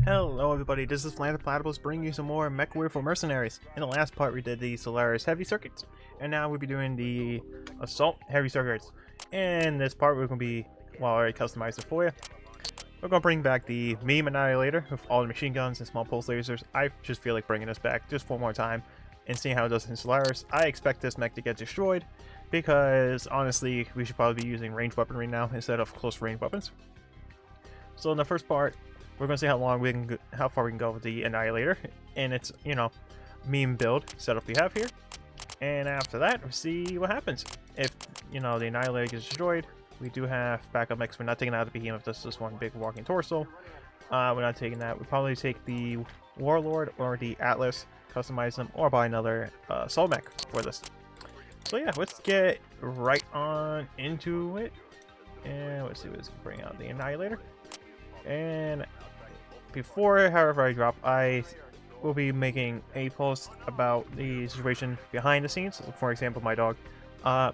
Hello everybody, this is Flanders Platypus bringing you some more MechWarrior for Mercenaries. In the last part we did the Solaris heavy circuits, and now we'll be doing the assault heavy circuits. In this part we're going to be, well I already customized it for you. We're going to bring back the meme annihilator with all the machine guns and small pulse lasers. I just feel like bringing this back just one more time and seeing how it does in Solaris. I expect this mech to get destroyed because honestly we should probably be using ranged weaponry now instead of close range weapons. So in the first part, we're gonna see how long we can go, how far we can go with the Annihilator, and it's, you know, meme build setup we have here. And after that, we'll see what happens. If, you know, the Annihilator gets destroyed, we do have backup mechs. We're not taking out the Behemoth, this is one big walking torso. We're not taking that. We'll probably take the Warlord or the Atlas, customize them, or buy another Soul mech for this. So yeah, let's get right on into it. And let's see what this can bring out the Annihilator. And before, however, I drop, I will be making a post about the situation behind the scenes. For example, my dog. I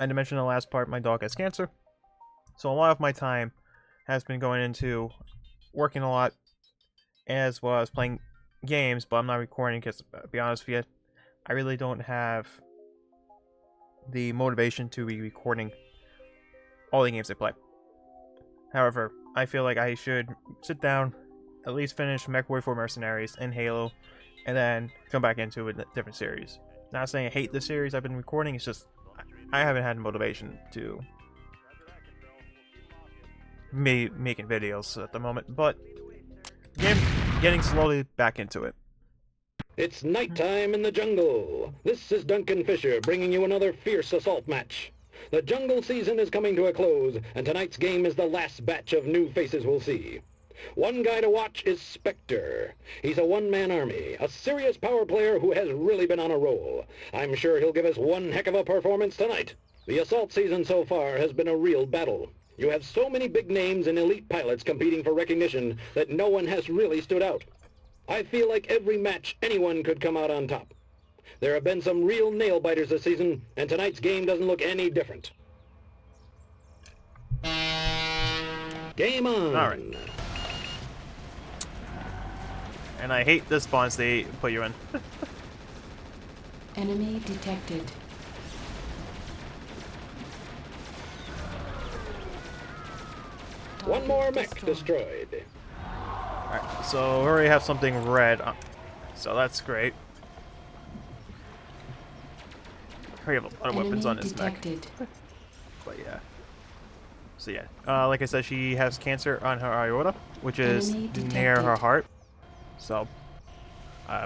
did mention in the last part, my dog has cancer. So a lot of my time has been going into working a lot, as well as playing games, but I'm not recording because, to be honest with you, I really don't have the motivation to be recording all the games I play. However, I feel like I should sit down, at least finish MechWarrior for Mercenaries and Halo, and then come back into a different series. Not saying I hate the series I've been recording, it's just I haven't had motivation to making videos at the moment, but getting slowly back into it. It's nighttime in the jungle. This is Duncan Fisher bringing you another fierce assault match. The jungle season is coming to a close, and tonight's game is the last batch of new faces we'll see. One guy to watch is Spectre. He's a one-man army, a serious power player who has really been on a roll. I'm sure he'll give us one heck of a performance tonight. The assault season so far has been a real battle. You have so many big names and elite pilots competing for recognition that no one has really stood out. I feel like every match anyone could come out on top. There have been some real nail-biters this season, and tonight's game doesn't look any different. Game on! Alright. And I hate the spawns they put you in. Enemy detected. One more mech destroyed. Alright, so we already have something red, so that's great. We have a lot of weapons on this mech. But yeah. So yeah, like I said, she has cancer on her aorta, which is near her heart. So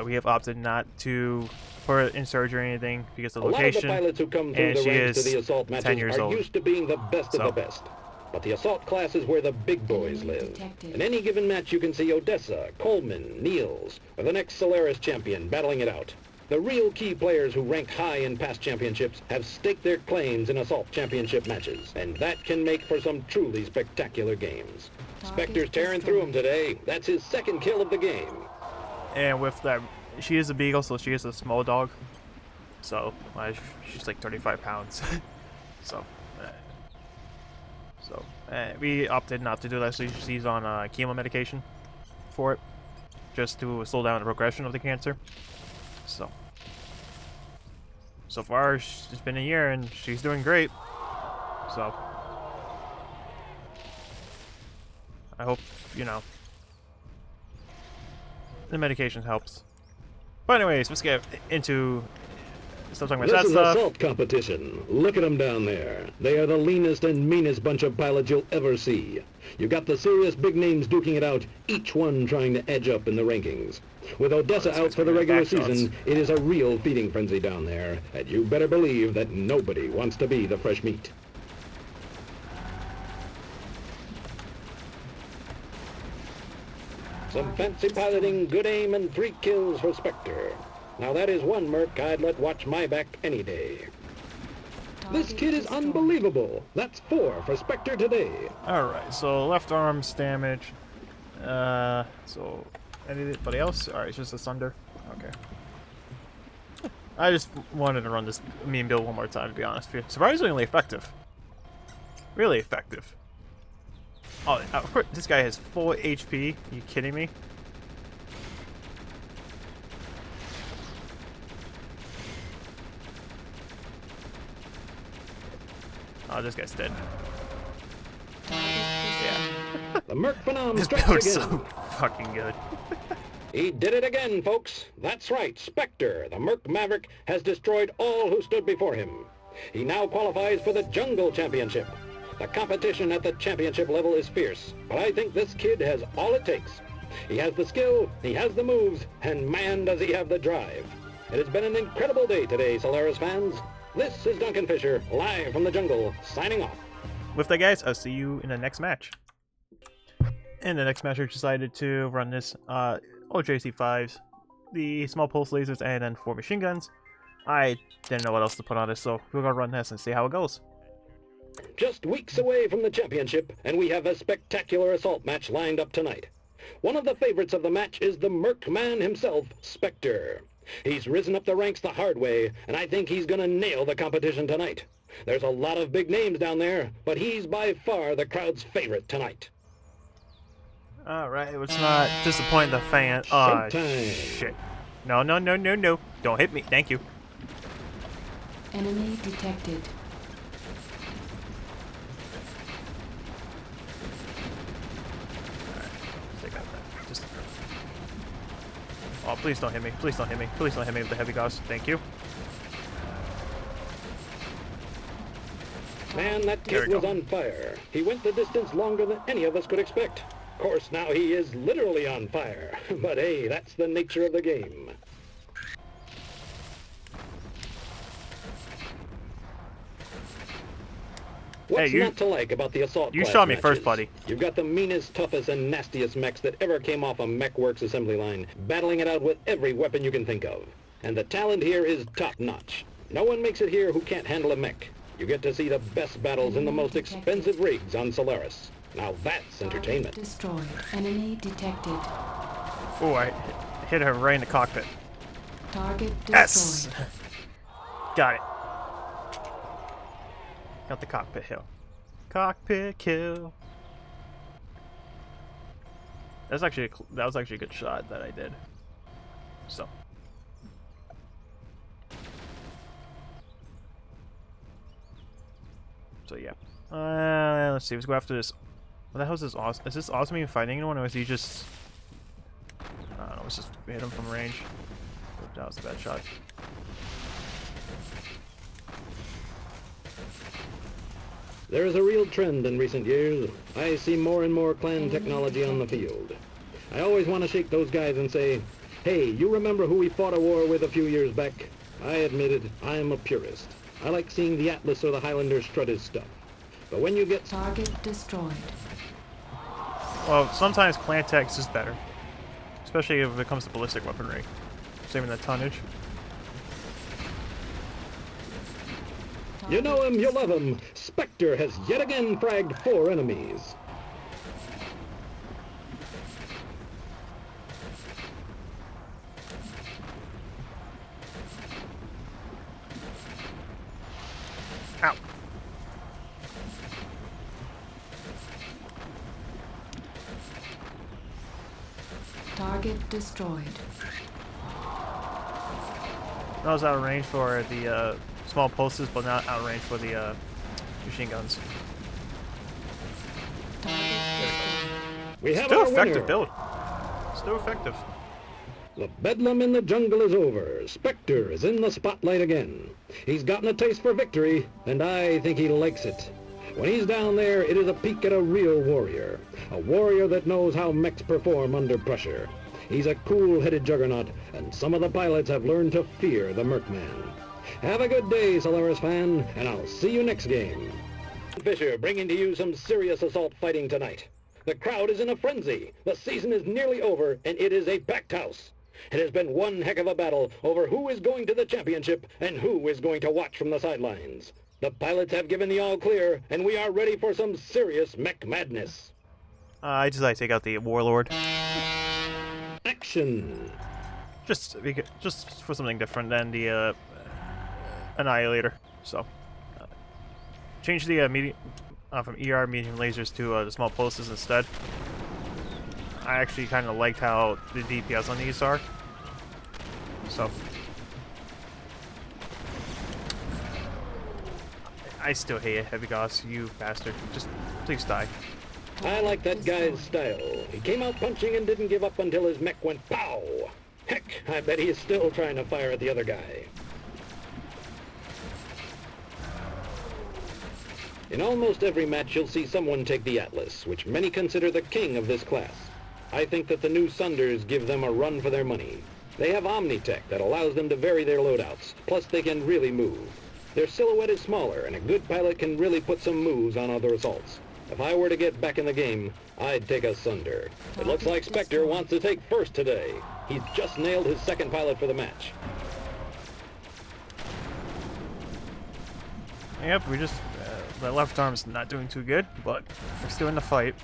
we have opted not to put her in surgery or anything because of the location. A lot of the pilots who come through the ranks to the assault matches are used to being the best of the best. But the assault class is where the big boys live. In any given match you can see Odessa, Coleman, Niels, or the next Solaris champion battling it out. The real key players who rank high in past championships have staked their claims in assault championship matches, and that can make for some truly spectacular games. Spectre's tearing through them today. That's his second kill of the game. And with that, she is a beagle, so she is a small dog. So she's like 35 pounds. So we opted not to do that. So she's on chemo medication for it, just to slow down the progression of the cancer. So far, it's been a year and she's doing great. So I hope, you know, the medication helps. But anyways, let's get into stop talking about that stuff. This is assault competition. Look at them down there. They are the leanest and meanest bunch of pilots you'll ever see. You got the serious big names duking it out, each one trying to edge up in the rankings. With Odessa out for the regular season, it is a real feeding frenzy down there, and you better believe that nobody wants to be the fresh meat. Some fancy piloting, good aim, and 3 kills for Spectre. Now that is one merc I'd let watch my back any day. This kid is unbelievable. That's 4 for Spectre today. Alright, so left arm's damage. So anybody else? Alright, it's just a Sunder. Okay. I just wanted to run this meme build one more time, to be honest with you. Surprisingly effective. Really effective. Oh, of course, this guy has full HP. Are you kidding me? Oh, this guy's dead. Yeah. The Merc Phenom This strikes build's again. so fucking good. He did it again, folks. That's right, Spectre, the Merc Maverick, has destroyed all who stood before him. He now qualifies for the Jungle Championship. The competition at the championship level is fierce, but I think this kid has all it takes. He has the skill, he has the moves, and man does he have the drive. It has been an incredible day today, Solaris fans. This is Duncan Fisher, live from the jungle, signing off. With that, guys, I'll see you in the next match. In the next match, I decided to run this OJC5s, the small pulse lasers, and then 4 machine guns. I didn't know what else to put on this, so we're gonna run this and see how it goes. Just weeks away from the championship, and we have a spectacular assault match lined up tonight. One of the favorites of the match is the Merc Man himself, Spectre. He's risen up the ranks the hard way, and I think he's gonna nail the competition tonight. There's a lot of big names down there, but he's by far the crowd's favorite tonight. Alright, let's not disappoint the fan. Oh, shit. No, no, no, no, no. Don't hit me. Thank you. Enemy detected. Take out that. Just... Oh, please don't hit me. Please don't hit me. Please don't hit me with the heavy gauss. Thank you. Man, that kid was on fire. He went the distance longer than any of us could expect. Of course, now he is literally on fire. But hey, that's the nature of the game. What's Hey, not to like about the assault You class shot me matches? first, buddy. You've got the meanest, toughest, and nastiest mechs that ever came off a MechWorks assembly line, battling it out with every weapon you can think of. And the talent here is top-notch. No one makes it here who can't handle a mech. You get to see the best battles in the most expensive rigs on Solaris. Now that's entertainment. Destroyed. Enemy detected. Oh, I hit her right in the cockpit. Target destroyed. Yes! Got it. Got the cockpit kill. Cockpit kill. That was actually a good shot that I did. So. So yeah. Let's see. Let's go after this. What the hell is this? Awesome? Is this awesome even fighting anyone, or is he just? I don't know. Let's just hit him from range. That was a bad shot. There is a real trend in recent years. I see more and more clan technology on the field. I always want to shake those guys and say, hey, you remember who we fought a war with a few years back? I admit it, I am a purist. I like seeing the Atlas or the Highlander strut his stuff. But when you get... Target destroyed. Well, sometimes clan tech is better. Especially if it comes to ballistic weaponry. Saving the tonnage. You know him, you love him. Spectre has yet again fragged 4 enemies. Ow. Target destroyed. That was out of range for the small pulses, but not out of range for the machine guns. We have Still our effective winner. build. Still effective. The bedlam in the jungle is over. Spectre is in the spotlight again. He's gotten a taste for victory, and I think he likes it. When he's down there, it is a peek at a real warrior. A warrior that knows how mechs perform under pressure. He's a cool-headed juggernaut, and some of the pilots have learned to fear the Mercman. Have a good day, Solaris fan, and I'll see you next game. Fisher bringing to you some serious assault fighting tonight. The crowd is in a frenzy. The season is nearly over, and it is a packed house. It has been one heck of a battle over who is going to the championship and who is going to watch from the sidelines. The pilots have given the all clear, and we are ready for some serious mech madness. I just like to take out the warlord. Action! Just for something different than the annihilator. So change the medium from ER medium lasers to the small pulses instead. I actually kind of liked how the DPS on these are. So I still hate Heavy Goss, you bastard. Just please die. I like that guy's style. He came out punching and didn't give up until his mech went pow! Heck, I bet he is still trying to fire at the other guy. In almost every match you'll see someone take the Atlas, which many consider the king of this class. I think that the new Sunders give them a run for their money. They have Omni-Tech that allows them to vary their loadouts, plus they can really move. Their silhouette is smaller, and a good pilot can really put some moves on other assaults. If I were to get back in the game, I'd take a Sunder. It looks like Spectre wants to take first today. He's just nailed his second pilot for the match. Yep, we just... the left arm's not doing too good, but we're still in the fight.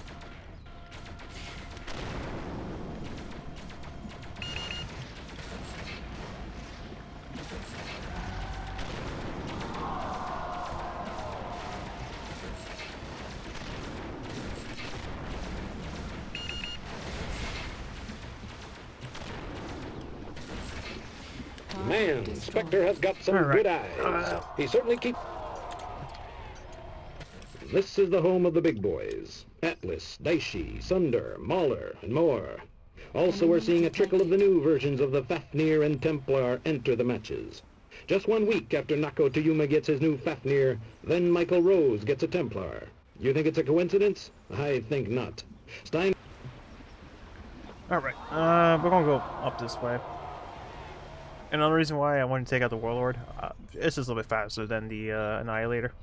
Man, Spectre has got some good eyes. He certainly keeps... This is the home of the big boys. Atlas, Daishi, Sunder, Mauler, and more. Also, we're seeing a trickle of the new versions of the Fafnir and Templar enter the matches. Just 1 week after Nako Toyuma gets his new Fafnir, then Michael Rose gets a Templar. You think it's a coincidence? I think not. Stein... Alright, we're gonna go up this way. Another reason why I want to take out the Warlord, it's just a little bit faster than the Annihilator.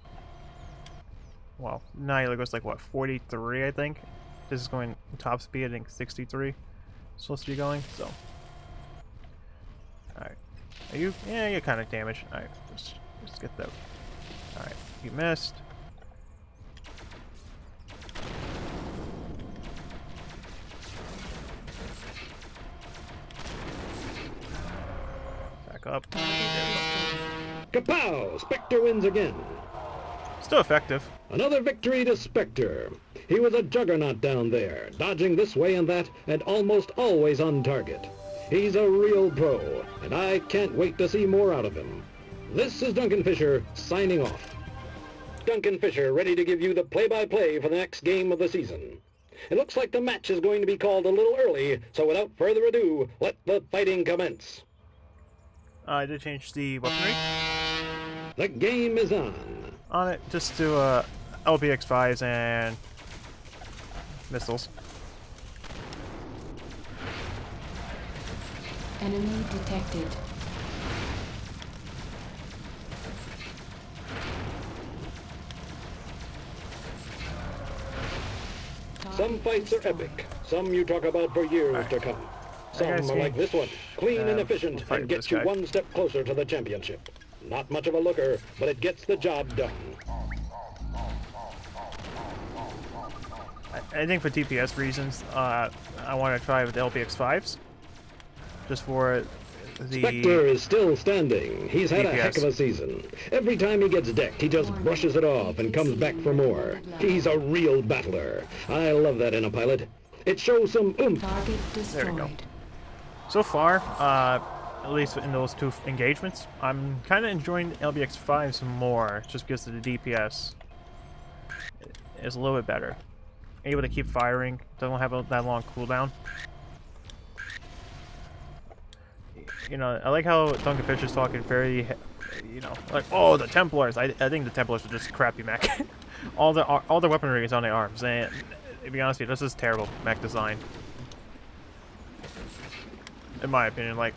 Well, Annihilator goes like, what, 43, I think? This is going top speed, I think 63. Supposed to be going, so. Alright. Are you? Yeah, you're kind of damaged. Alright, let's get that. Alright, you missed. Back up. Kapow! Spectre wins again. Still effective. Another victory to Spectre. He was a juggernaut down there, dodging this way and that, and almost always on target. He's a real pro, and I can't wait to see more out of him. This is Duncan Fisher, signing off. Duncan Fisher, ready to give you the play-by-play for the next game of the season. It looks like the match is going to be called a little early, so without further ado, let the fighting commence. I did change the weaponry. The game is on. On it, just to LBX5s and missiles. Enemy detected. Some fights are epic. Some you talk about for years to come. Some are like this one, clean and efficient, and gets you one step closer to the championship. Not much of a looker, but it gets the job done. I think for DPS reasons, I want to try with the LPX5s. Just for the... Spectre is still standing. He's had DPS. A heck of a season. Every time he gets decked, he just brushes it off and comes back for more. He's a real battler. I love that in a pilot. It shows some oomph. There we go. So far, at least in those two engagements, I'm kind of enjoying LBX5s more, just because of the DPS is a little bit better. Able to keep firing, doesn't have that long cooldown. You know, I like how Duncan Fisher's talking very, you know, like, oh, the Templars. I think the Templars are just crappy mech. all the weaponry is on the arms, and to be honest with you, this is terrible mech design. In my opinion, like,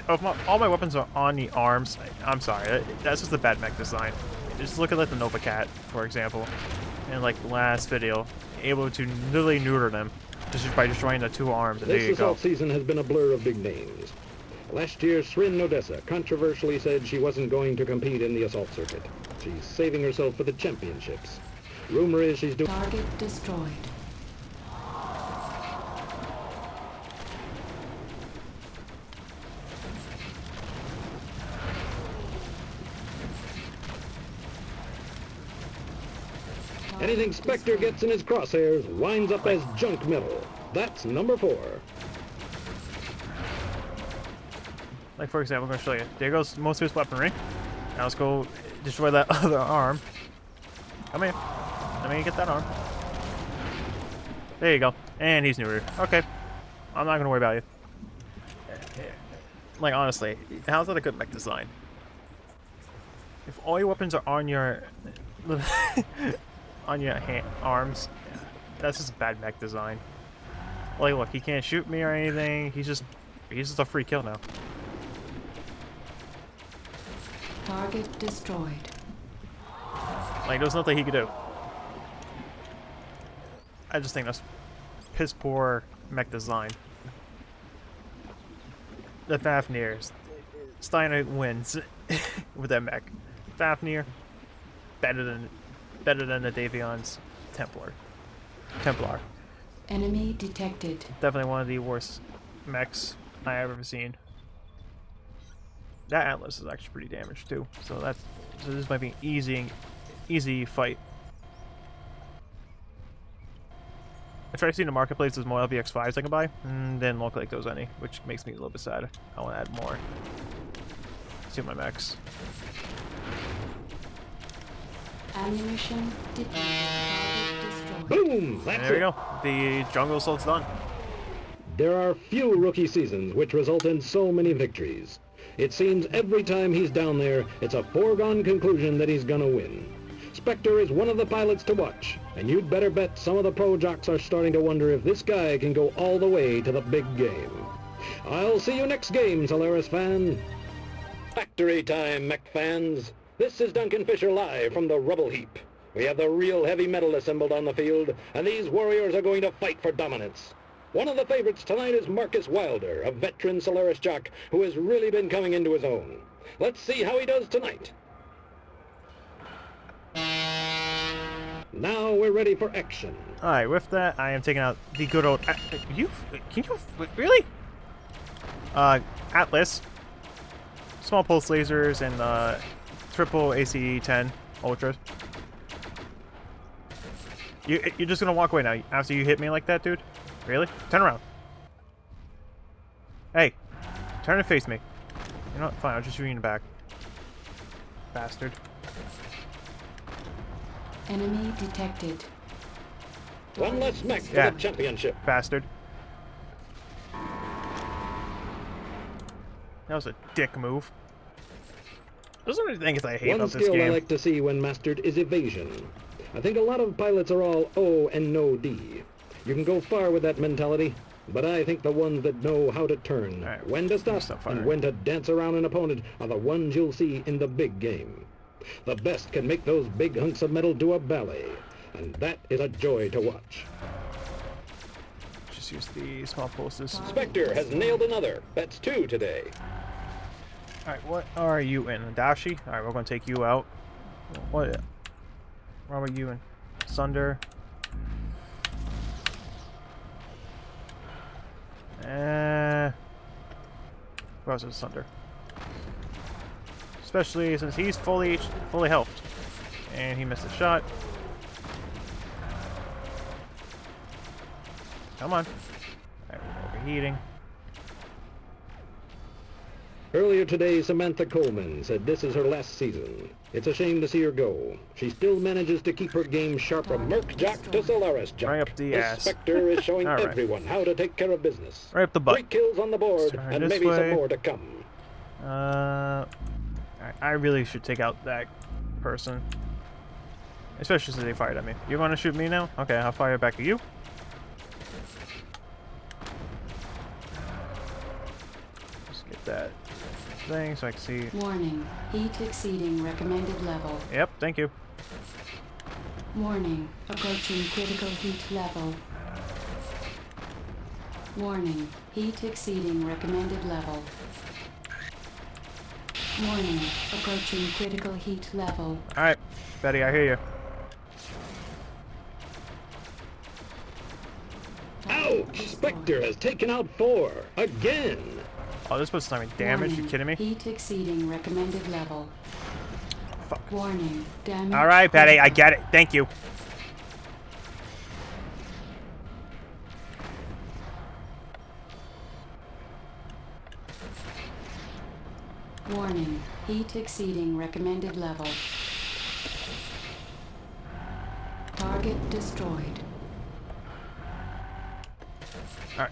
all my weapons are on the arms. I'm sorry, that's just a bad mech design. Just look at like the Nova Cat, for example, in like the last video, able to literally neuter them just by destroying the two arms, and there you go. This assault season has been a blur of big names. Last year, Srin Odessa controversially said she wasn't going to compete in the assault circuit. She's saving herself for the championships. Rumor is she's doing... Target destroyed. Anything Spectre gets in his crosshairs winds up as junk metal. That's number 4. Like, for example, I'm going to show you. There goes most of his weaponry. Now let's go destroy that other arm. Come here. Let me get that arm. There you go. And he's neutered. Okay. I'm not gonna worry about you. Like, honestly, how's that a good mech design? If all your weapons are on your on your arms, that's just bad mech design. Like, look, he can't shoot me or anything. He's just a free kill now. Target destroyed. Like, there's nothing he could do. I just think that's piss poor mech design. The Fafnir. Steiner wins with that mech. Fafnir, better than the Davion's Templar. Enemy detected. Definitely one of the worst mechs I have ever seen. That Atlas is actually pretty damaged too, so this might be an easy fight. I tried to see in the marketplace there's more LBX5s I can buy, and didn't look like there was any, which makes me a little bit sad. I want to add more to my mechs. Ammunition depleted. Target destroyed. Boom! That's There we it. go. The jungle assault's done. There are few rookie seasons which result in so many victories. It seems every time he's down there, it's a foregone conclusion that he's gonna win. Spectre is one of the pilots to watch, and you'd better bet some of the pro jocks are starting to wonder if this guy can go all the way to the big game. I'll see you next game, Solaris fan. Factory time, mech fans. This is Duncan Fisher live from the rubble heap. We have the real heavy metal assembled on the field, and these warriors are going to fight for dominance. One of the favorites tonight is Marcus Wilder, a veteran Solaris jock who has really been coming into his own. Let's see how he does tonight. Now we're ready for action. Alright, with that, I am taking out the good old... Can you... Really? Atlas. Small pulse lasers and triple ACE-10 Ultras. You're just gonna walk away now after you hit me like that, dude? Really? Turn around. Hey. Turn and face me. You know what? Fine, I'll just shoot you in the back. Bastard. Enemy detected. One less mech for Yeah. the championship. Bastard. That was a dick move. Those are the things I hate One about this skill I game. like to see when mastered is evasion. I think a lot of pilots are all O and no D. You can go far with that mentality, but I think the ones that know how to turn, Alright, when to stop, stop and firing. when to dance around an opponent are the ones you'll see in the big game. The best can make those big hunks of metal do a ballet, and that is a joy to watch. Just use the small pulses. Spectre has nailed another. That's 2 today. Alright, what are you in? Dashi? Alright, we're gonna take you out. What are you in? Sunder. Who else is Sunder? Especially since he's fully healthed. And he missed a shot. Come on. Alright, we're overheating. Earlier today, Samantha Coleman said this is her last season. It's a shame to see her go. She still manages to keep her game sharp from Merc Jock to Solaris Jock. Right up the This ass. Spectre is showing All right. everyone how to take care of business. Right up the butt. 3 kills on the board, Turn and this maybe way. some more to come. Alright, I really should take out that person. Especially since they fired at me. You're gonna shoot me now? Okay, I'll fire back at you. Just get that thing so I can see. Warning. Heat exceeding recommended level. Yep, thank you. Warning. Approaching critical heat level. Warning. Heat exceeding recommended level. Warning. Approaching critical heat level. Alright, Betty, I hear you. Ouch! Spectre has taken out 4. Again! Oh, this puts something damage, you Warning. kidding me? Heat exceeding recommended level. Fuck. Warning. Damage. Alright, Betty, I get it. Thank you. Warning. Heat exceeding recommended level. Target destroyed. Alright.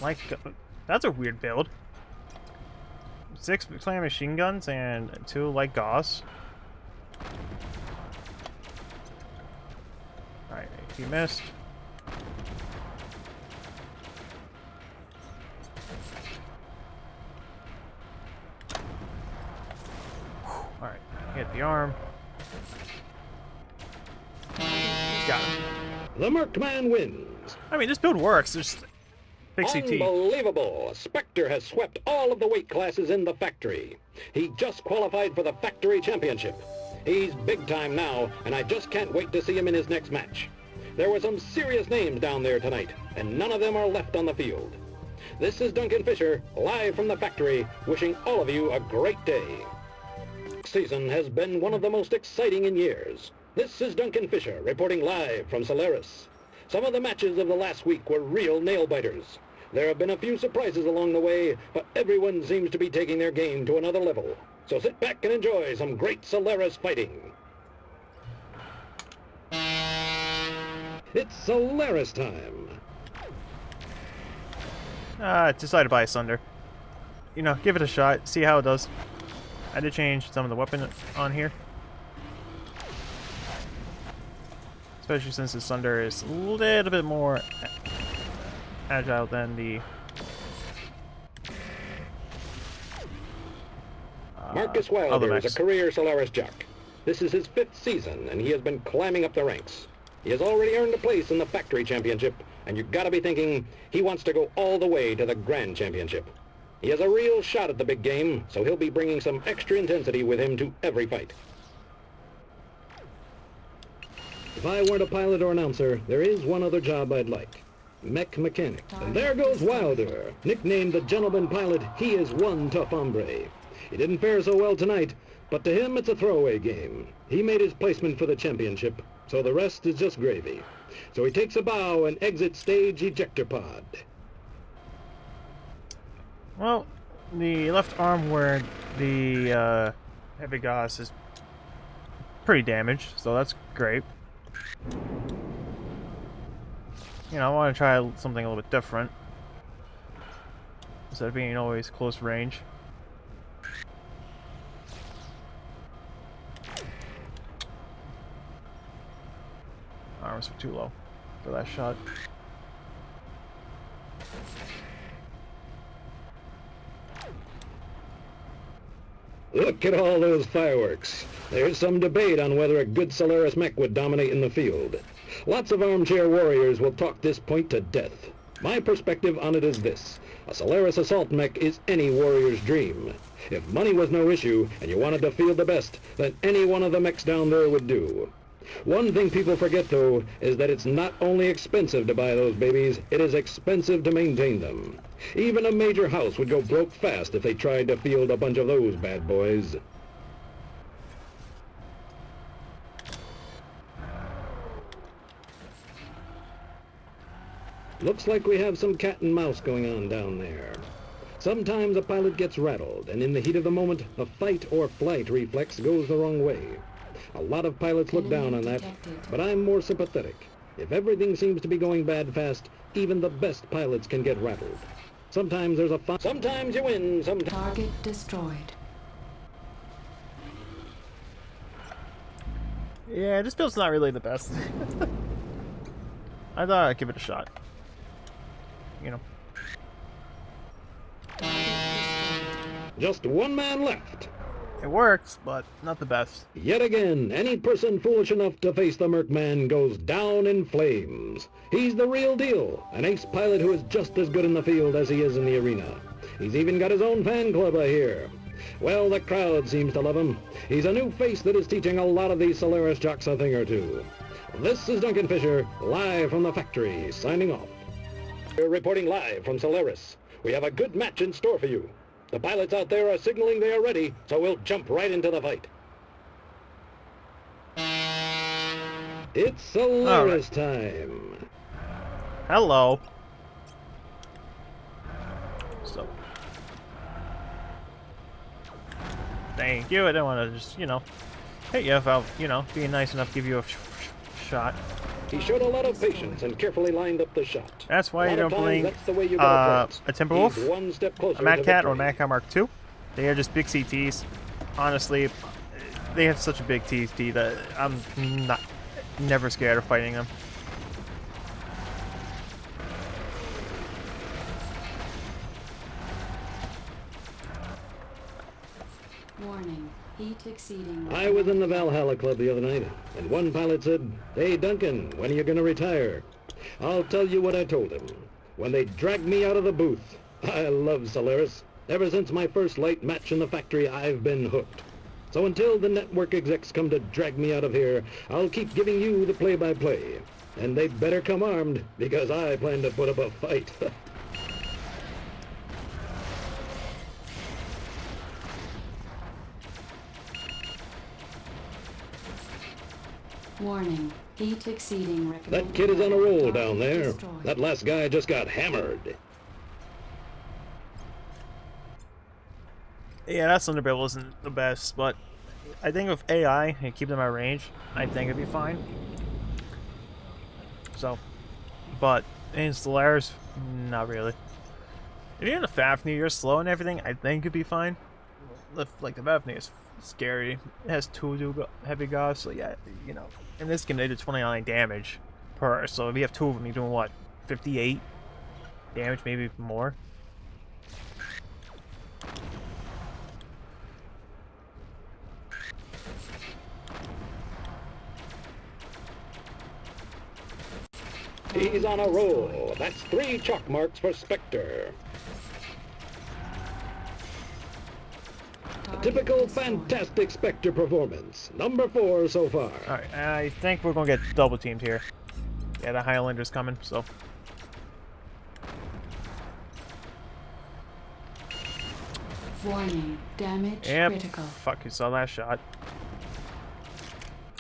Like, that's a weird build. 6 plant machine guns and 2 light Gauss. Alright, he missed. Alright, hit the arm. Got him. The Mercman wins. I mean, this build works. There's big CT. Unbelievable! Spectre has swept all of the weight classes in the factory. He just qualified for the factory championship. He's big time now, and I just can't wait to see him in his next match. There were some serious names down there tonight, and none of them are left on the field. This is Duncan Fisher, live from the factory, wishing all of you a great day. Season has been one of the most exciting in years. This is Duncan Fisher, reporting live from Solaris. Some of the matches of the last week were real nail-biters. There have been a few surprises along the way, but everyone seems to be taking their game to another level. So sit back and enjoy some great Solaris fighting. It's Solaris time. Decided to buy a Sunder. You know, give it a shot, see how it does. I did change some of the weapon on here. Especially since the Sunder is a little bit more agile than the Marcus other Wilder is mechs. a career Solaris jock. This is his 5th season, and he has been climbing up the ranks. He has already earned a place in the factory championship, and you've got to be thinking he wants to go all the way to the grand championship. He has a real shot at the big game, so he'll be bringing some extra intensity with him to every fight. If I weren't a pilot or announcer, there is one other job I'd like. Mech mechanic. And there goes Wilder. Nicknamed the gentleman pilot, he is one tough hombre. He didn't fare so well tonight, but to him it's a throwaway game. He made his placement for the championship, so the rest is just gravy. So he takes a bow and exits stage ejector pod. Well, the left arm where the heavy Gauss is pretty damaged, so that's great. You know, I want to try something a little bit different instead of being always close range. Arms were too low for that shot. Look at all those fireworks. There's some debate on whether a good Solaris mech would dominate in the field. Lots of armchair warriors will talk this point to death. My perspective on it is this. A Solaris assault mech is any warrior's dream. If money was no issue and you wanted to field the best, then any one of the mechs down there would do. One thing people forget, though, is that it's not only expensive to buy those babies, it is expensive to maintain them. Even a major house would go broke fast if they tried to field a bunch of those bad boys. Looks like we have some cat and mouse going on down there. Sometimes a pilot gets rattled, and in the heat of the moment, a fight or flight reflex goes the wrong way. A lot of pilots look down on that, but I'm more sympathetic. If everything seems to be going bad fast, even the best pilots can get rattled. Sometimes there's a fight. Sometimes you win, sometimes... Target destroyed. Yeah, this build's not really the best. I thought I'd give it a shot. You know. Just one man left. It works, but not the best. Yet again, any person foolish enough to face the Mercman goes down in flames. He's the real deal, an ace pilot who is just as good in the field as he is in the arena. He's even got his own fan club, I hear. Well, the crowd seems to love him. He's a new face that is teaching a lot of these Solaris jocks a thing or two. This is Duncan Fisher, live from the factory, signing off. We're reporting live from Solaris. We have a good match in store for you. The pilots out there are signaling they are ready, so we'll jump right into the fight. It's Solaris time. Hello. So. Thank you. I didn't want to just, you know, hit you without, you know, being nice enough to give you a shot. He showed a lot of patience and carefully lined up the shot. That's why you don't bring that's the way you gotta play a Timberwolf, He's one step closer a Mad to Cat, or a victory. Mad Cat Mark II. They are just big CTs. Honestly, they have such a big TT that I'm never scared of fighting them. Warning. Heat exceeding. I was in the Valhalla Club the other night, and one pilot said, "Hey, Duncan, when are you gonna retire?" I'll tell you what I told him. When they dragged me out of the booth. I love Solaris. Ever since my first light match in the factory, I've been hooked. So until the network execs come to drag me out of here, I'll keep giving you the play-by-play. And they better come armed, because I plan to put up a fight. Warning. Heat exceeding recommended. That kid is on a roll Target down there. destroyed. That last guy just got hammered. Yeah, that Thunderbolt isn't the best, but I think with AI and keep them at range, I think it'd be fine. So, but in Solaris, not really. If you're in the Fafnir, you're slow and everything, I think it'd be fine. Like the Fafnir is scary. It has two heavy guys, so yeah, you know. In this game, they do 29 damage per. So if you have two of them, you're doing what, 58 damage, maybe more. He's on a roll. That's 3 chalk marks for Spectre. Target Typical destroyed. fantastic Spectre performance. Number 4 so far. Alright, I think we're gonna get double teamed here. Yeah, the Highlander's coming, so. Warning. Damage Yep. critical. Fuck, you saw that shot.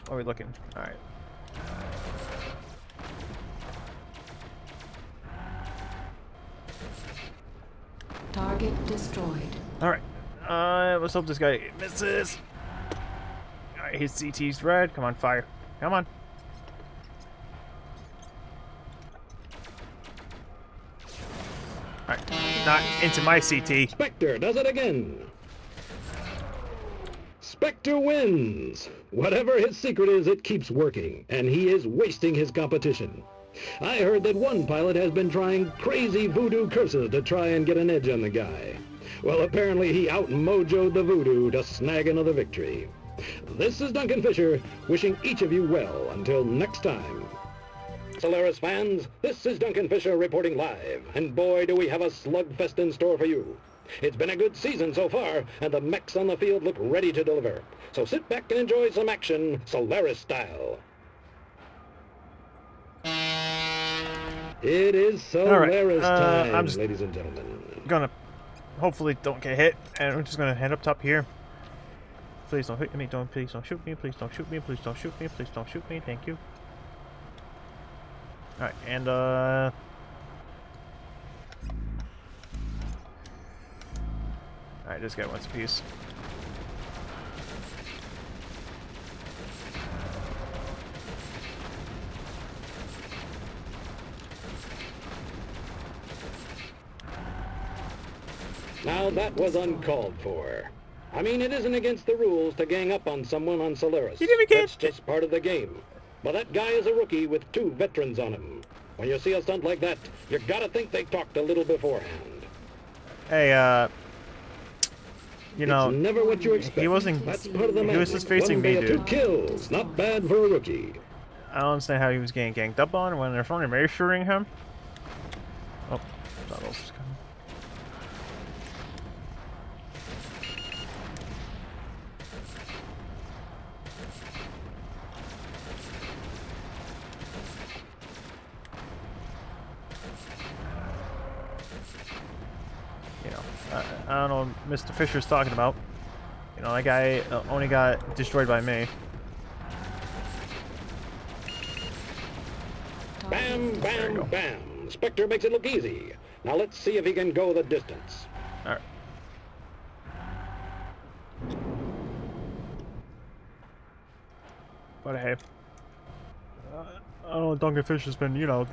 What are we looking? Alright. Target destroyed. Alright. Let's hope this guy misses. Alright, his CT's red. Come on, fire. Come on. Alright. Not into my CT. Spectre does it again. Spectre wins. Whatever his secret is, it keeps working, and he is wasting his competition. I heard that one pilot has been trying crazy voodoo curses to try and get an edge on the guy. Well, apparently he out-mojoed the voodoo to snag another victory. This is Duncan Fisher, wishing each of you well until next time. Solaris fans, this is Duncan Fisher reporting live, and boy do we have a slugfest in store for you. It's been a good season so far, and the mechs on the field look ready to deliver. So sit back and enjoy some action, Solaris style. It is Solaris time, I'm just ladies and gentlemen. Gonna hopefully don't get hit, and I'm just gonna head up top here. Please don't hit me, please don't shoot me, please don't shoot me, please don't shoot me, please don't shoot me, thank you. Alright, and alright, this guy wants a piece. Now that was uncalled for. I mean, it isn't against the rules to gang up on someone on Solaris. You didn't get- That's just part of the game. But that guy is a rookie with 2 veterans on him. When you see a stunt like that, you gotta think they talked a little beforehand. Hey, you know, It's never what you expect. he wasn't- That's part of the he was just magic. facing One me, day, dude. 2 kills. Not bad for a rookie. I don't understand how he was getting ganged up on when they're only measuring him. Oh, that else is coming. You know, I don't know what Mr. Fisher's talking about. You know, that guy only got destroyed by me. Bam, There you go. bam, bam. Spectre makes it look easy. Now let's see if he can go the distance. Alright. But hey. I don't know, Duncan Fisher's been, you know,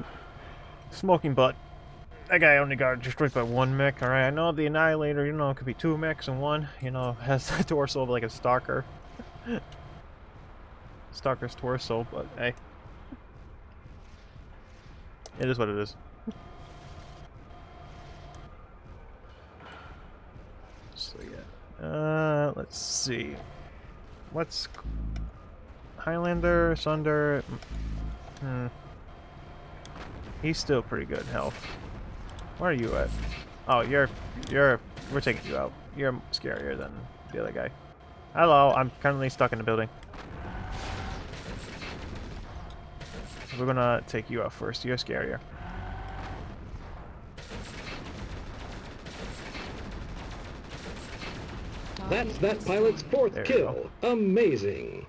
smoking butt. That guy only got destroyed by one mech, alright? I know the Annihilator, you know, it could be two mechs and one, you know, has the torso of like a Stalker. Stalker's torso, but hey. It is what it is. So yeah. Let's see. What's Highlander, Sunder? He's still pretty good in health. Where are you at? Oh, we're taking you out. You're scarier than the other guy. Hello, I'm currently stuck in the building. We're gonna take you out first. You're scarier. That's that pilot's fourth There you kill. Amazing.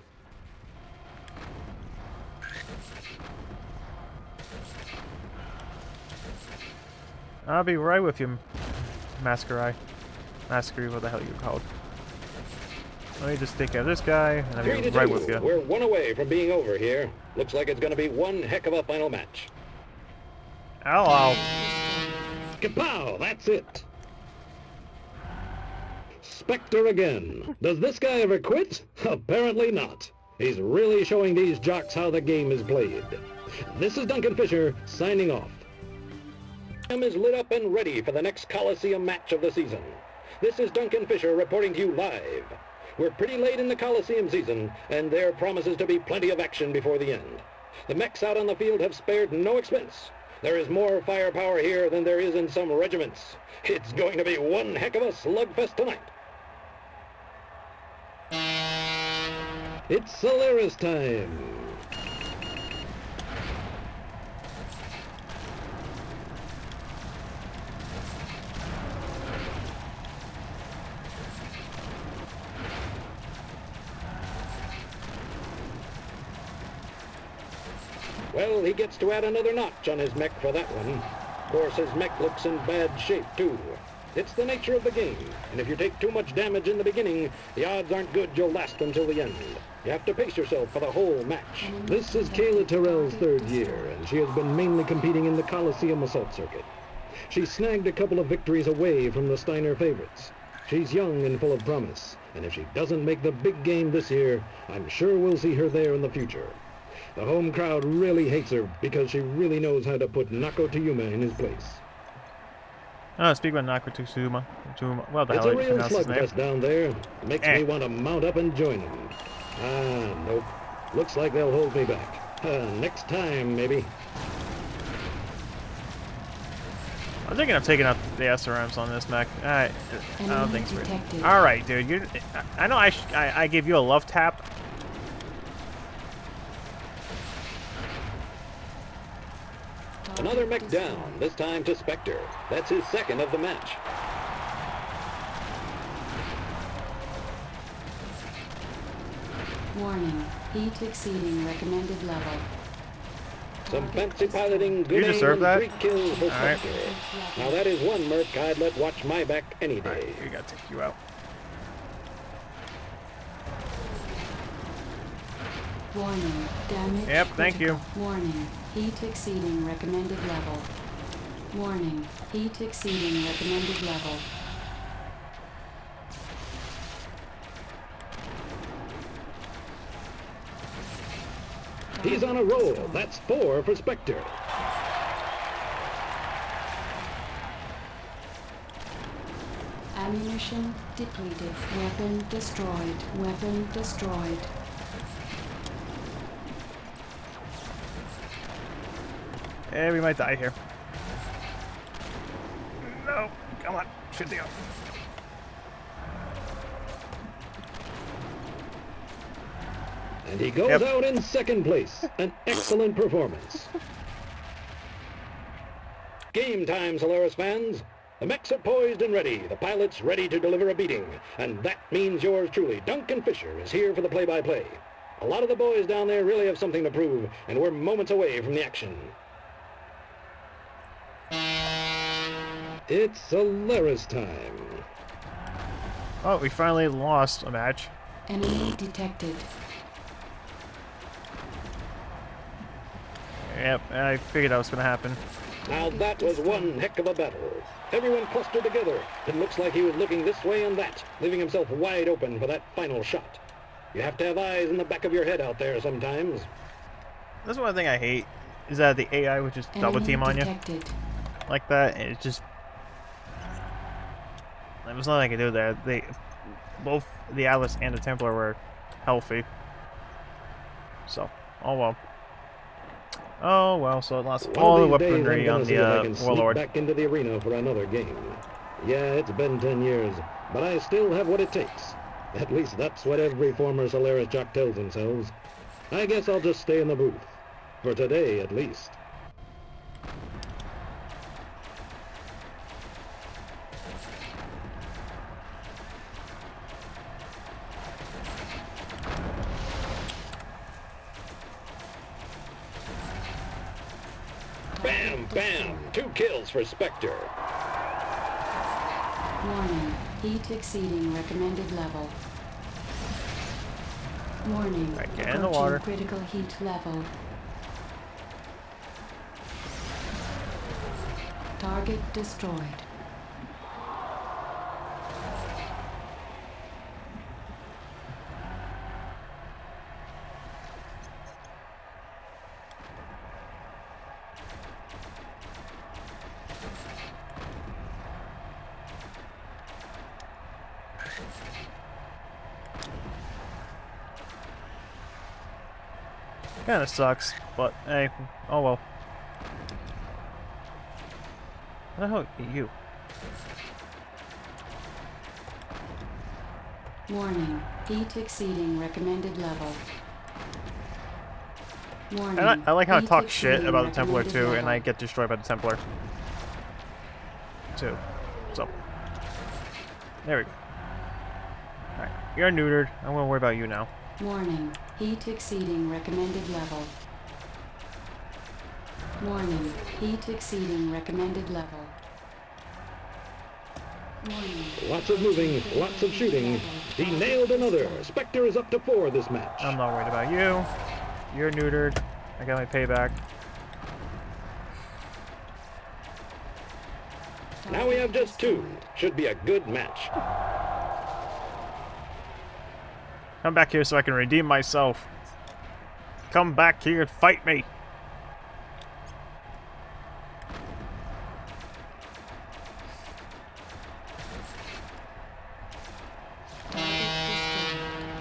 I'll be right with you, Masquerade. Masquerade, what the hell you called? Let me just take care of this guy, and I'll be 3-2. right with you. We're one away from being over here. Looks like it's going to be one heck of a final match. Hello. Kapow! That's it. Spectre again. Does this guy ever quit? Apparently not. He's really showing these jocks how the game is played. This is Duncan Fisher, signing off. Is lit up and ready for the next Coliseum match of the season. This is Duncan Fisher reporting to you live. We're pretty late in the Coliseum season, and there promises to be plenty of action before the end. The mechs out on the field have spared no expense. There is more firepower here than there is in some regiments. It's going to be one heck of a slugfest tonight. It's Solaris time. Well, he gets to add another notch on his mech for that one. Of course, his mech looks in bad shape, too. It's the nature of the game, and if you take too much damage in the beginning, the odds aren't good you'll last until the end. You have to pace yourself for the whole match. This is Kayla Terrell's third year, and she has been mainly competing in the Coliseum Assault Circuit. She snagged a couple of victories away from the Steiner favorites. She's young and full of promise, and if she doesn't make the big game this year, I'm sure we'll see her there in the future. The home crowd really hates her because she really knows how to put Nako Tayuma in his place. Speak about Nakatotsuma. Well, the It's hell a you real pronounce his name? slugfest down there. Makes me want to mount up and join them. Ah, nope. Looks like they'll hold me back. Next time, maybe. I'm thinking of taking out the SRMs on this mech. I don't think so. detected. All right, dude. I know I gave you a love tap. Another mech down, this time to Spectre. That's his second of the match. Warning. Heat exceeding recommended level. Some fancy piloting, good You aim, deserve and that. 3 kills for All right. Spectre. Now that is one merc I'd let watch my back any All right, day. we gotta take you out. Warning. Damage. Yep, thank critical. Warning. Heat exceeding recommended level. Warning. Heat exceeding recommended level. He's on a roll. That's 4 for Spectre. Ammunition depleted. Weapon destroyed. Weapon destroyed. Eh, we might die here. No, come on, shoot the go. And he goes out in second place. An excellent performance. Game time, Solaris fans. The mechs are poised and ready. The pilot's ready to deliver a beating. And that means yours truly, Duncan Fisher, is here for the play-by-play. A lot of the boys down there really have something to prove, and we're moments away from the action. It's Solaris time. Oh, we finally lost a match. Enemy detected. Yep, I figured that was gonna happen. Now that was one heck of a battle. Everyone clustered together. It looks like he was looking this way and that, leaving himself wide open for that final shot. You have to have eyes in the back of your head out there sometimes. That's one thing I hate, is that the AI would just double team on you like that, and it just... There was nothing I could do there. Both the Atlas and the Templar were healthy. So, oh well. Oh well, so it lost all the weaponry on the Warlord. Back into the arena for another game. Yeah, it's been 10 years, but I still have what it takes. At least that's what every former Solaris jock tells themselves. I guess I'll just stay in the booth. For today, at least. Bam! Bam! 2 kills for Spectre. Warning. Heat exceeding recommended level. Warning. Right, get in the water. Critical heat level. Target destroyed. Kinda sucks, but hey, oh well. What the hell are you? Warning. Heat exceeding recommended level. Warning. And I like how I Heat talk shit exceeding about the Templar recommended too, and level. I get destroyed by the Templar too. So, there we go. Alright, you're neutered. I'm gonna worry about you now. Warning. Heat exceeding recommended level. Warning. Heat exceeding recommended level. Warning. Lots of moving, lots of shooting. He nailed another. Spectre is up to 4 this match. I'm not worried about you. You're neutered. I got my payback. Now we have just 2. Should be a good match. Come back here so I can redeem myself. Come back here and fight me.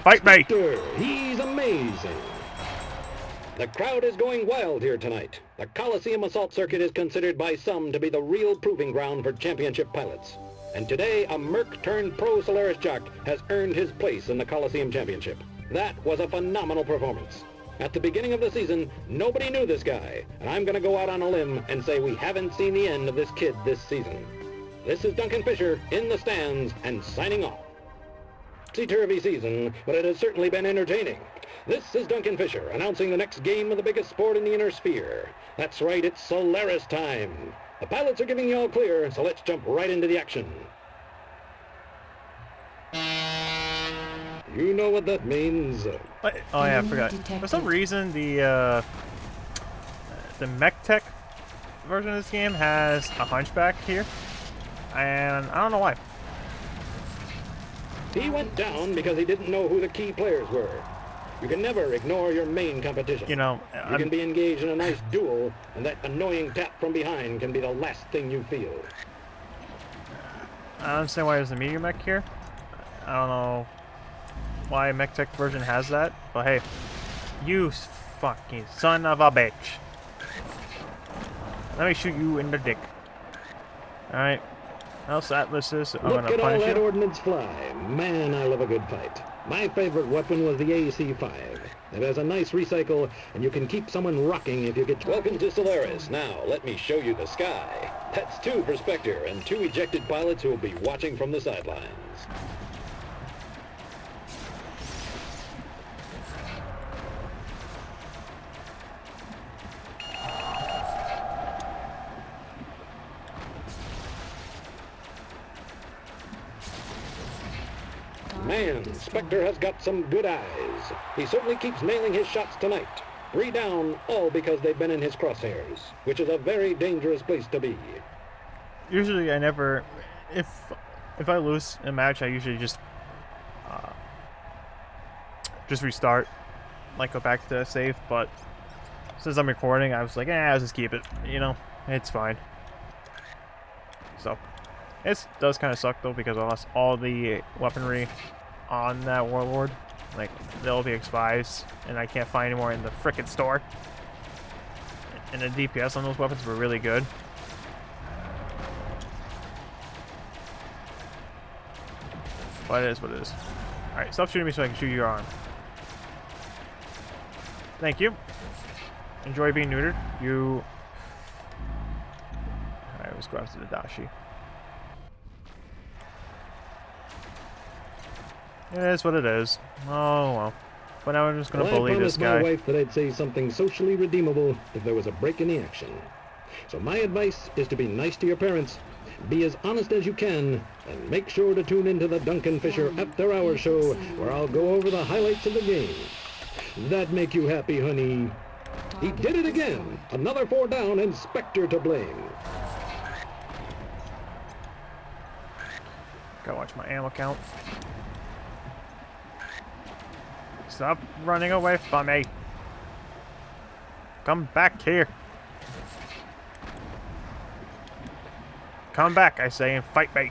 Fight me! Spectre, he's amazing. The crowd is going wild here tonight. The Coliseum Assault Circuit is considered by some to be the real proving ground for championship pilots. And today, a Merc-turned-pro Solaris jock has earned his place in the Coliseum Championship. That was a phenomenal performance. At the beginning of the season, nobody knew this guy, and I'm going to go out on a limb and say we haven't seen the end of this kid this season. This is Duncan Fisher in the stands and signing off. Topsy-turvy season, but it has certainly been entertaining. This is Duncan Fisher announcing the next game of the biggest sport in the inner sphere. That's right, it's Solaris time. The pilots are giving you all clear, so let's jump right into the action. You know what that means. What? Oh yeah, I forgot. For some reason, the mech tech version of this game has a hunchback here, and I don't know why. He went down because he didn't know who the key players were. You can never ignore your main competition. You know, you can be engaged in a nice duel, and that annoying tap from behind can be the last thing you feel. I don't understand why there's a medium mech here. I don't know why mech tech version has that, but hey, you fucking son of a bitch. Let me shoot you in the dick. Alright. Else Atlas is, I'm Look gonna at all punish that you. ordnance fly. Man, I love a good fight. My favorite weapon was the AC-5. It has a nice recycle, and you can keep someone rocking if you get... Welcome to Solaris. Now, let me show you the sky. That's 2 for Spectre, and 2 ejected pilots who will be watching from the sidelines. Man, destroyed. Spectre has got some good eyes. He certainly keeps nailing his shots tonight. 3 down, all because they've been in his crosshairs, which is a very dangerous place to be. Usually I never, if I lose a match, I usually just restart, like go back to save. But since I'm recording, I was like, I'll just keep it. You know, it's fine. So it does kind of suck though, because I lost all the weaponry on that warlord, like the LVX5s, and I can't find any more in the frickin' store. And the DPS on those weapons were really good. But it is what it is. Alright, stop shooting me so I can shoot your arm. Thank you. Enjoy being neutered. You... Alright, let's go after the Dashi. It is what it is. Oh well. But now I'm just gonna bully this guy. I promised my wife that I'd say something socially redeemable if there was a break in the action. So my advice is to be nice to your parents, be as honest as you can, and make sure to tune into the Duncan Fisher After Hours show, where I'll go over the highlights of the game. That make you happy, honey? He did it again. Another 4 down and Spectre to blame. Gotta watch my ammo count. Stop running away from me. Come back here. Come back, I say, and fight me.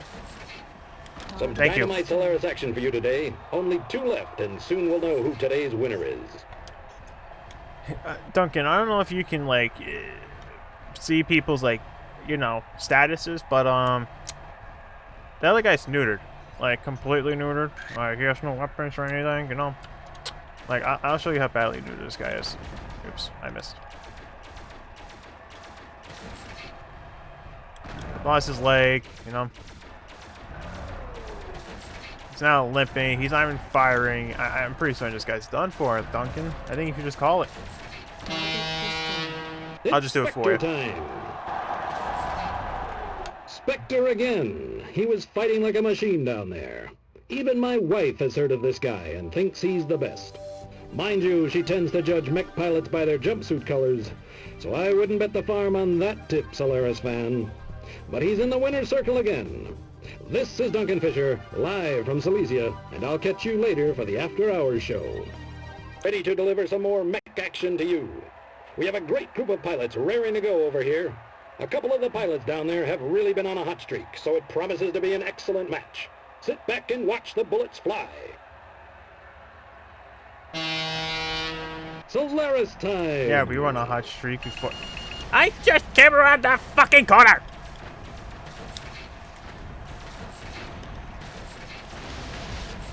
Some Thank you. dynamite Solaris action for you today. Only 2 left, and soon we'll know who today's winner is. Duncan, I don't know if you can, like, see people's, like, you know, statuses, but, the other guy's neutered. Like, completely neutered. Like, he has no weapons or anything, you know? Like, I'll show you how badly neutered this guy is. Oops, I missed. Lost his leg, you know? He's now limping. He's not even firing. I'm pretty certain this guy's done for, Duncan. I think you should just call it. I'll just do it for you. Time. Spectre again. He was fighting like a machine down there. Even my wife has heard of this guy and thinks he's the best. Mind you, she tends to judge mech pilots by their jumpsuit colors, so I wouldn't bet the farm on that tip, Solaris fan. But he's in the winner's circle again. This is Duncan Fisher, live from Silesia, and I'll catch you later for the After Hours show. Ready to deliver some more mech action to you. We have a great group of pilots raring to go over here. A couple of the pilots down there have really been on a hot streak, so it promises to be an excellent match. Sit back and watch the bullets fly. Solaris time! Yeah, we were on a hot streak before. I just came around the fucking corner!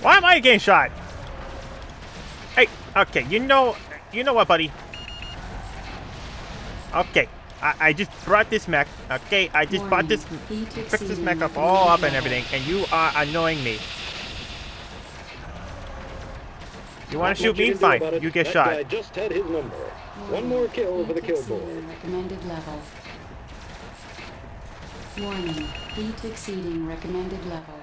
Why am I getting shot? Hey, okay, you know what, buddy? Okay, I just brought this mech. Okay, I just brought this, fixed this mech up, all up and everything, and you are annoying me. You want to shoot me? Fine. You get shot. I just had his number. One more kill for the kill board. Recommended level. Warning. Heat exceeding recommended level.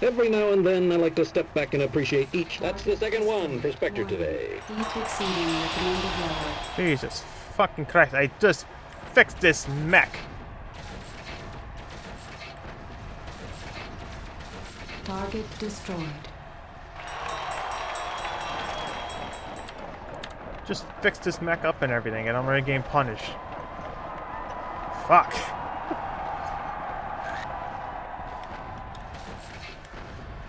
Every now and then, I like to step back and appreciate each. That's the second one for Spectre today. Heat exceeding recommended level. Jesus fucking Christ! I just fixed this mech. Target destroyed. Just fixed this mech up and everything, and I'm ready to get punished. Fuck.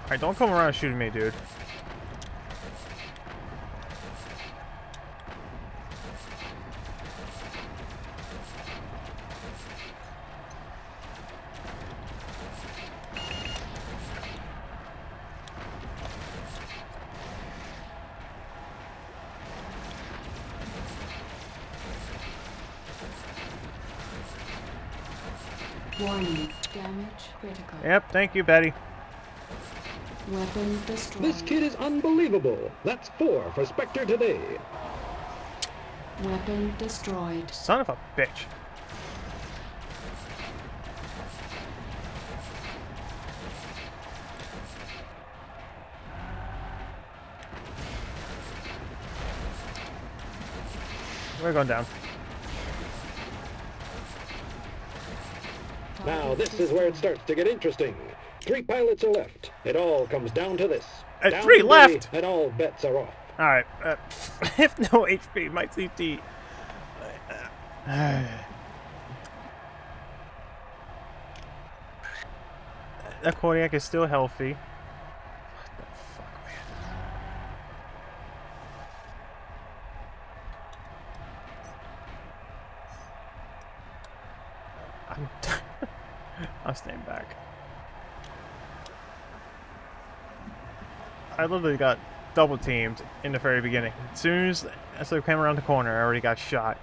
Alright, don't come around shooting me, dude. Warning. Damage critical. Yep, thank you, Betty. Weapon destroyed. This kid is unbelievable. That's 4 for Spectre today. Weapon destroyed. Son of a bitch. We're going down. Now this is where it starts to get interesting. 3 pilots are left. It all comes down to this. At Down 3 and left? dirty, and all bets are off. Alright. If no HP, my CT. That Kodiak is still healthy. What the fuck, man? I'm staying back. I literally got double teamed in the very beginning. As soon as I came around the corner, I already got shot.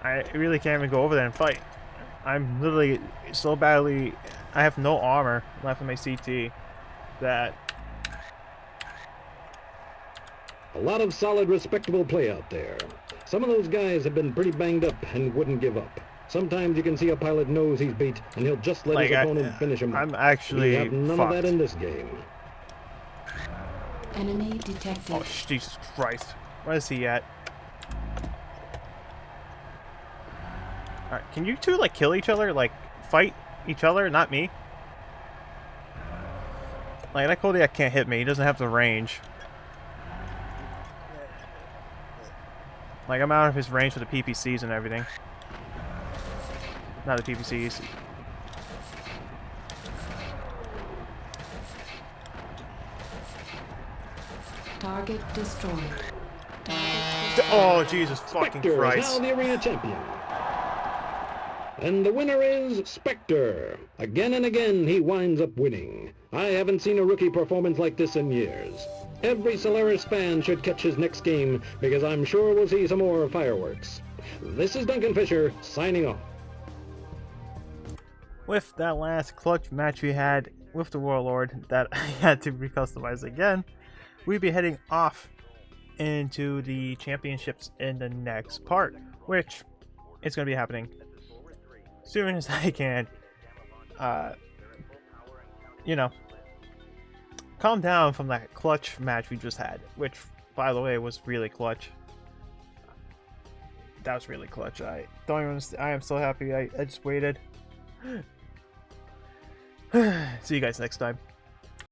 I really can't even go over there and fight. I'm literally so badly... I have no armor left in my CT that... A lot of solid, respectable play out there. Some of those guys have been pretty banged up and wouldn't give up. Sometimes you can see a pilot knows he's beat, and he'll just let his opponent finish him. I'm actually We have none fucked. of that in this game. Enemy detected. Oh, Jesus Christ. Where is he at? Alright, can you two, like, kill each other? Like, fight each other? Not me? Like, that Kodiak can't hit me. He doesn't have the range. Like, I'm out of his range for the PPCs and everything. Not the PPCs. Target destroyed. Oh, Jesus fucking Spectre is Christ. now the arena champion. And the winner is Spectre. Again and again, he winds up winning. I haven't seen a rookie performance like this in years. Every Solaris fan should catch his next game, because I'm sure we'll see some more fireworks. This is Duncan Fisher, signing off. With that last clutch match we had with the Warlord that I had to recustomize again, we'll be heading off into the championships in the next part, which is going to be happening soon as I can, you know, calm down from that clutch match we just had, which, by the way, was really clutch. That was really clutch. I don't even understand. I am so happy I just waited. See you guys next time.